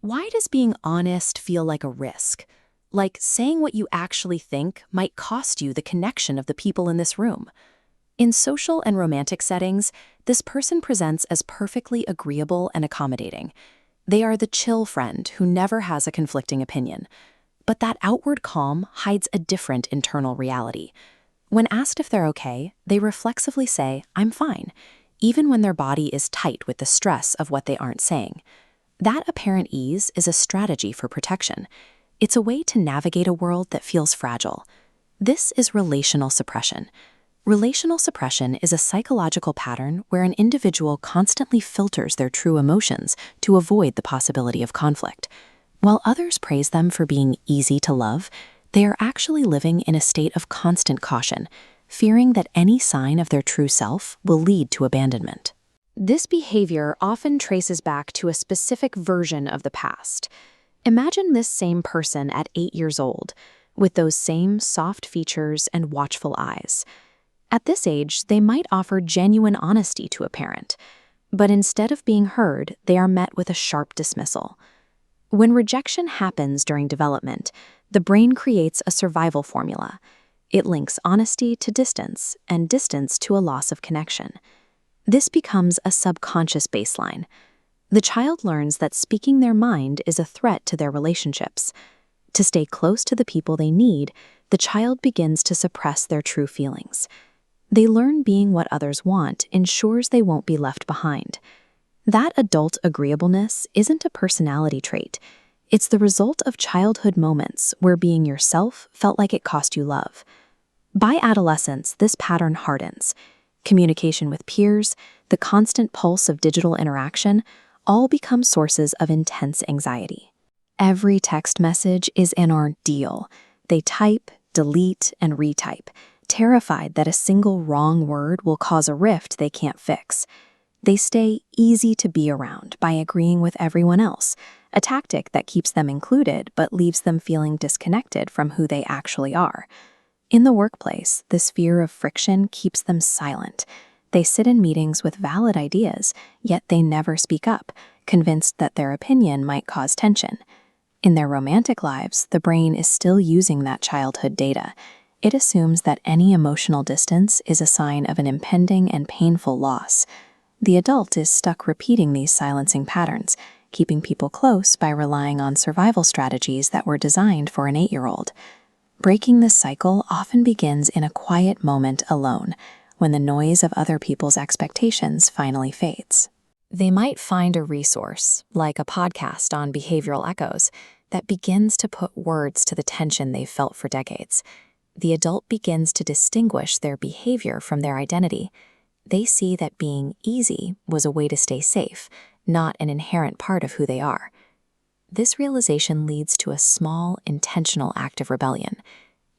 Why does being honest feel like a risk? Like saying what you actually think might cost you the connection of the people in this room. In social and romantic settings, this person presents as perfectly agreeable and accommodating. They are the chill friend who never has a conflicting opinion. But that outward calm hides a different internal reality. When asked if they're okay, they reflexively say, "I'm fine," even when their body is tight with the stress of what they aren't saying. That apparent ease is a strategy for protection. It's a way to navigate a world that feels fragile. This is relational suppression. Relational suppression is a psychological pattern where an individual constantly filters their true emotions to avoid the possibility of conflict. While others praise them for being easy to love, they are actually living in a state of constant caution, fearing that any sign of their true self will lead to abandonment. This behavior often traces back to a specific version of the past. Imagine this same person at 8 years old, with those same soft features and watchful eyes. At this age, they might offer genuine honesty to a parent, but instead of being heard, they are met with a sharp dismissal. When rejection happens during development, the brain creates a survival formula. It links honesty to distance and distance to a loss of connection. This becomes a subconscious baseline. The child learns that speaking their mind is a threat to their relationships. To stay close to the people they need, the child begins to suppress their true feelings. They learn being what others want ensures they won't be left behind. That adult agreeableness isn't a personality trait. It's the result of childhood moments where being yourself felt like it cost you love. By adolescence, this pattern hardens. Communication with peers, the constant pulse of digital interaction, all become sources of intense anxiety. Every text message is an ordeal. They type, delete, and retype, terrified that a single wrong word will cause a rift they can't fix. They stay easy to be around by agreeing with everyone else, a tactic that keeps them included but leaves them feeling disconnected from who they actually are. In the workplace, this fear of friction keeps them silent. They sit in meetings with valid ideas, yet they never speak up, convinced that their opinion might cause tension. In their romantic lives, the brain is still using that childhood data. It assumes that any emotional distance is a sign of an impending and painful loss. The adult is stuck repeating these silencing patterns, keeping people close by relying on survival strategies that were designed for an 8-year-old. Breaking this cycle often begins in a quiet moment alone, when the noise of other people's expectations finally fades. They might find a resource, like a podcast on behavioral echoes, that begins to put words to the tension they've felt for decades. The adult begins to distinguish their behavior from their identity. They see that being easy was a way to stay safe, not an inherent part of who they are. This realization leads to a small, intentional act of rebellion.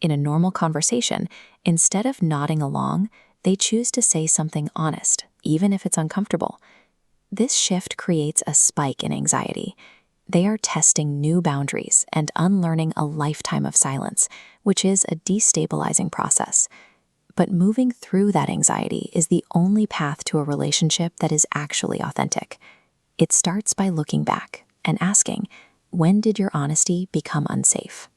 In a normal conversation, instead of nodding along, they choose to say something honest, even if it's uncomfortable. This shift creates a spike in anxiety. They are testing new boundaries and unlearning a lifetime of silence, which is a destabilizing process. But moving through that anxiety is the only path to a relationship that is actually authentic. It starts by looking back and asking, when did your honesty become unsafe?